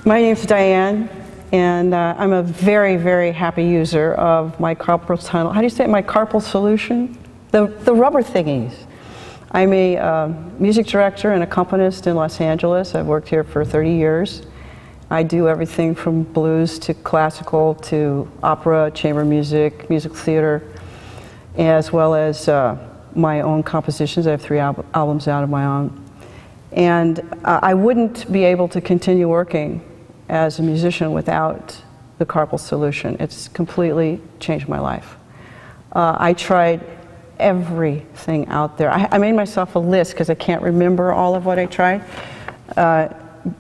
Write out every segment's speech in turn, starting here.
My name's Diane, and I'm a very, very happy user of my carpal tunnel. How do you say it? My Carpal Solution? The rubber thingies. I'm a music director and accompanist in Los Angeles. I've worked here for 30 years. I do everything from blues to classical to opera, chamber music, musical theater, as well as my own compositions. I have 3 albums out of my own. And I wouldn't be able to continue working as a musician without the Carpal Solution. It's completely changed my life. I tried everything out there. I made myself a list because I can't remember all of what I tried.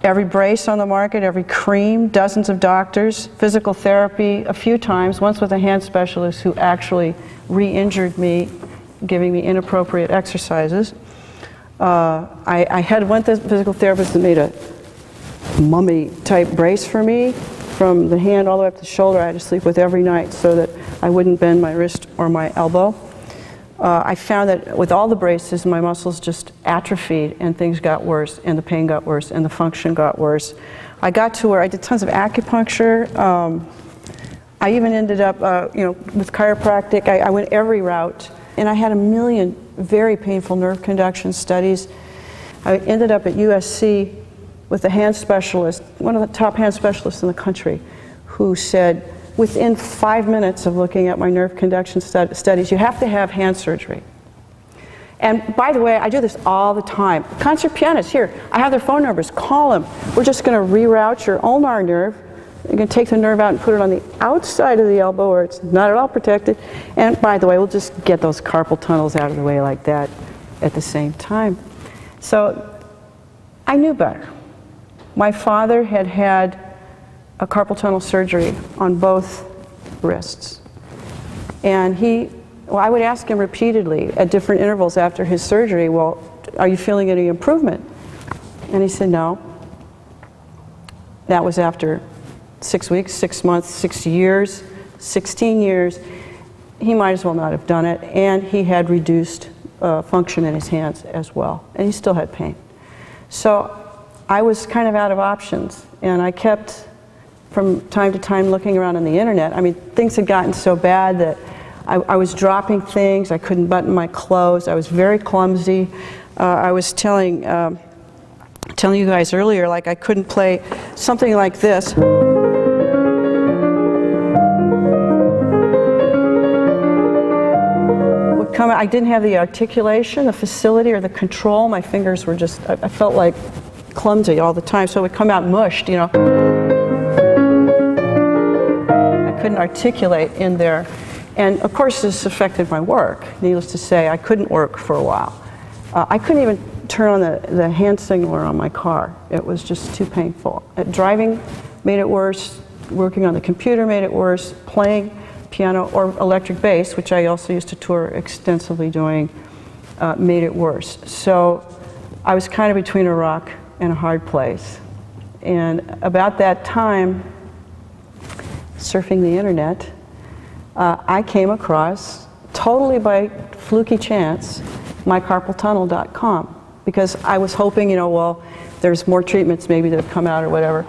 Every brace on the market, every cream, dozens of doctors, physical therapy a few times, once with a hand specialist who actually re-injured me, giving me inappropriate exercises. I had one physical therapist that made a mummy type brace for me from the hand all the way up to the shoulder. I had to sleep with every night so that I wouldn't bend my wrist or my elbow. I found that with all the braces, my muscles just atrophied and things got worse, and the pain got worse, and the function got worse. I got to where I did tons of acupuncture. I even ended up, with chiropractic. I went every route, and I had a million very painful nerve conduction studies. I ended up at USC with a hand specialist, one of the top hand specialists in the country, who said, within 5 minutes of looking at my nerve conduction studies, you have to have hand surgery. And by the way, I do this all the time. Concert pianists, here, I have their phone numbers, call them. We're just going to reroute your ulnar nerve. You're going to take the nerve out and put it on the outside of the elbow where it's not at all protected. And by the way, we'll just get those carpal tunnels out of the way like that at the same time. So I knew better. My father had had a carpal tunnel surgery on both wrists. And I would ask him repeatedly at different intervals after his surgery, well, are you feeling any improvement? And he said, no. That was after 6 weeks, 6 months, 6 years, 16 years. He might as well not have done it. And he had reduced function in his hands as well. And he still had pain. So I was kind of out of options. And I kept, from time to time, looking around on the internet. I mean, things had gotten so bad that I was dropping things. I couldn't button my clothes. I was very clumsy. I was telling you guys earlier, like I couldn't play something like this. I didn't have the articulation, the facility, or the control. My fingers were just, I felt like clumsy all the time, so it would come out mushed, you know. I couldn't articulate in there. And of course this affected my work. Needless to say, I couldn't work for a while. I couldn't even turn on the hand signaler on my car. It was just too painful. Driving made it worse, working on the computer made it worse, playing piano or electric bass, which I also used to tour extensively doing, made it worse. So I was kind of between a rock and a hard place. And about that time, surfing the internet, I came across, totally by fluky chance, mycarpaltunnel.com, because I was hoping, you know, well, there's more treatments maybe that have come out or whatever.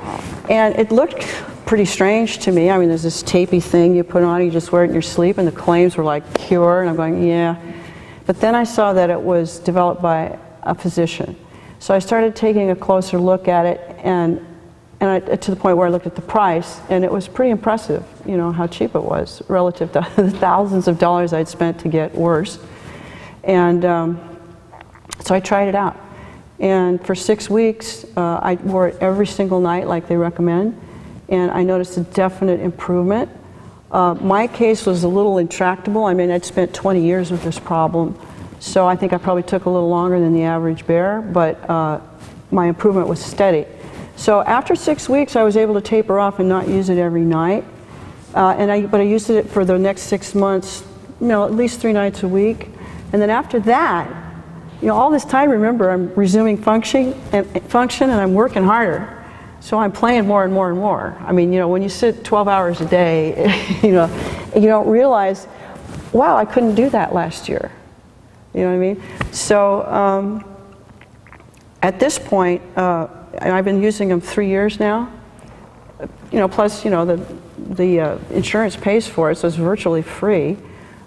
And it looked pretty strange to me. I mean, there's this tapey thing you put on, you just wear it in your sleep, and the claims were like cure, and I'm going, yeah. But then I saw that it was developed by a physician. So I started taking a closer look at it, and to the point where I looked at the price, and it was pretty impressive, you know, how cheap it was relative to the thousands of dollars I'd spent to get worse. And so I tried it out. And for 6 weeks, I wore it every single night like they recommend, and I noticed a definite improvement. My case was a little intractable. I mean, I'd spent 20 years with this problem, so I think I probably took a little longer than the average bear, but my improvement was steady. So after 6 weeks, I was able to taper off and not use it every night. But I used it for the next 6 months, you know, at least 3 nights a week. And then after that, you know, all this time, remember, I'm resuming function and I'm working harder. So I'm playing more and more and more. I mean, you know, when you sit 12 hours a day, you know, you don't realize, wow, I couldn't do that last year. You know what I mean? So At this point, and I've been using them 3 years now, plus, the insurance pays for it, so it's virtually free.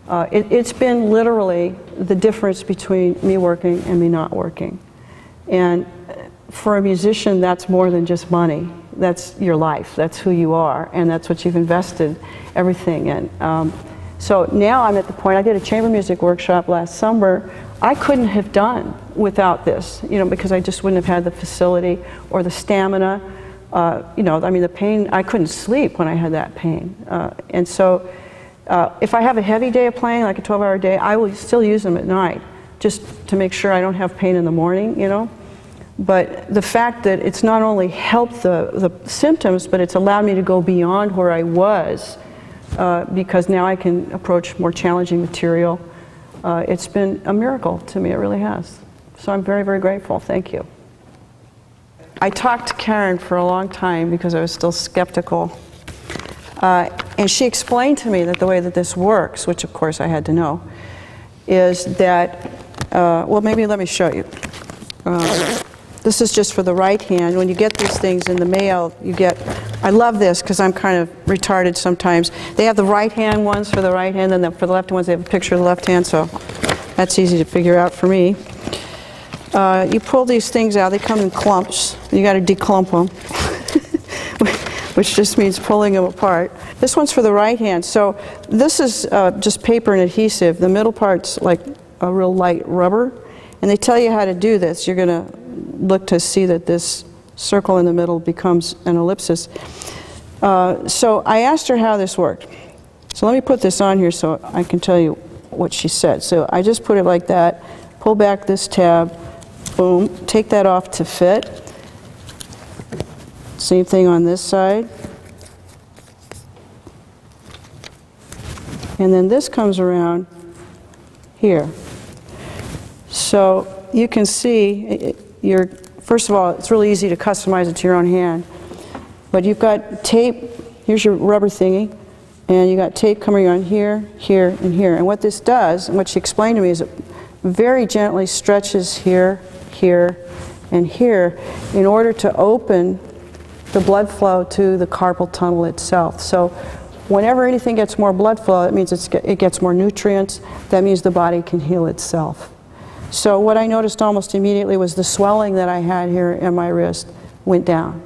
It's been literally the difference between me working and me not working. And for a musician, that's more than just money. That's your life. That's who you are, and that's what you've invested everything in. So now I'm at the point, I did a chamber music workshop last summer. I couldn't have done without this, because I just wouldn't have had the facility or the stamina. The pain, I couldn't sleep when I had that pain. And so if I have a heavy day of playing, like a 12-hour day, I will still use them at night, just to make sure I don't have pain in the morning, But the fact that it's not only helped the symptoms, but it's allowed me to go beyond where I was, because now I can approach more challenging material. It's been a miracle to me, it really has. So I'm very, very grateful. Thank you. I talked to Karen for a long time because I was still skeptical. And she explained to me that the way that this works, which of course I had to know, is that, well, maybe let me show you. This is just for the right hand. When you get these things in the mail, you get, I love this because I'm kind of retarded sometimes. They have the right hand ones for the right hand, and then for the left ones they have a picture of the left hand, so that's easy to figure out for me. You pull these things out, they come in clumps. You got to declump them, which just means pulling them apart. This one's for the right hand. So this is just paper and adhesive. The middle part's like a real light rubber, and they tell you how to do this. You're going to look to see that this circle in the middle becomes an ellipsis. So I asked her how this worked. So let me put this on here so I can tell you what she said. So I just put it like that, pull back this tab, boom, take that off to fit. Same thing on this side. And then this comes around here. So you can see, first of all, it's really easy to customize it to your own hand. But you've got tape, here's your rubber thingy, and you got tape coming on here, here, and here. And what this does, and what she explained to me, is it very gently stretches here, here, and here in order to open the blood flow to the carpal tunnel itself. So whenever anything gets more blood flow, it means it gets more nutrients. That means the body can heal itself. So what I noticed almost immediately was the swelling that I had here in my wrist went down.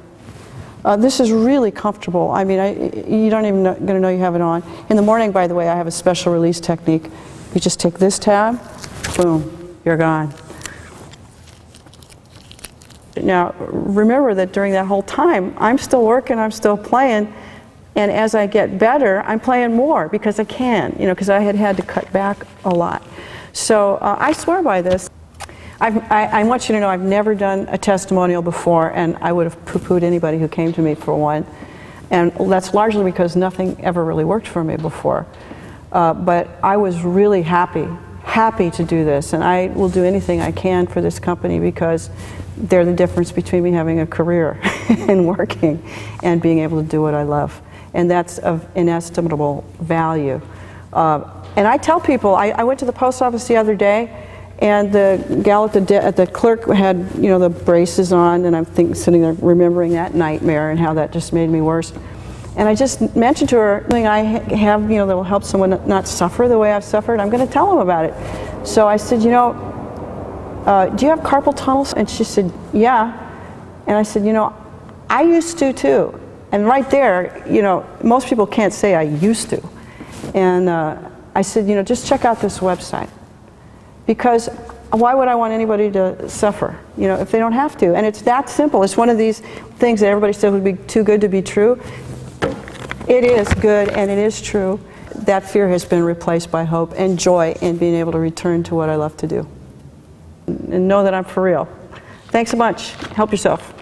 This is really comfortable. I mean, you don't even going to know you have it on. In the morning, by the way, I have a special release technique. You just take this tab, boom, you're gone. Now, remember that during that whole time, I'm still working, I'm still playing, and as I get better, I'm playing more because I can, because I had to cut back a lot. So I swear by this. I want you to know I've never done a testimonial before, and I would have poo-pooed anybody who came to me for one. And that's largely because nothing ever really worked for me before. But I was really happy to do this, and I will do anything I can for this company because they're the difference between me having a career and working and being able to do what I love. And that's of inestimable value. And I tell people, I went to the post office the other day, and the gal at the clerk had, the braces on, and I'm sitting there remembering that nightmare and how that just made me worse. And I just mentioned to her, something I have, that will help someone not suffer the way I've suffered. I'm going to tell them about it. So I said, do you have carpal tunnels? And she said, yeah. And I said, I used to too. And right there, most people can't say I used to. And I said, just check out this website. Because why would I want anybody to suffer, if they don't have to? And it's that simple. It's one of these things that everybody said would be too good to be true. It is good and it is true. That fear has been replaced by hope and joy in being able to return to what I love to do. And know that I'm for real. Thanks a bunch. Help yourself.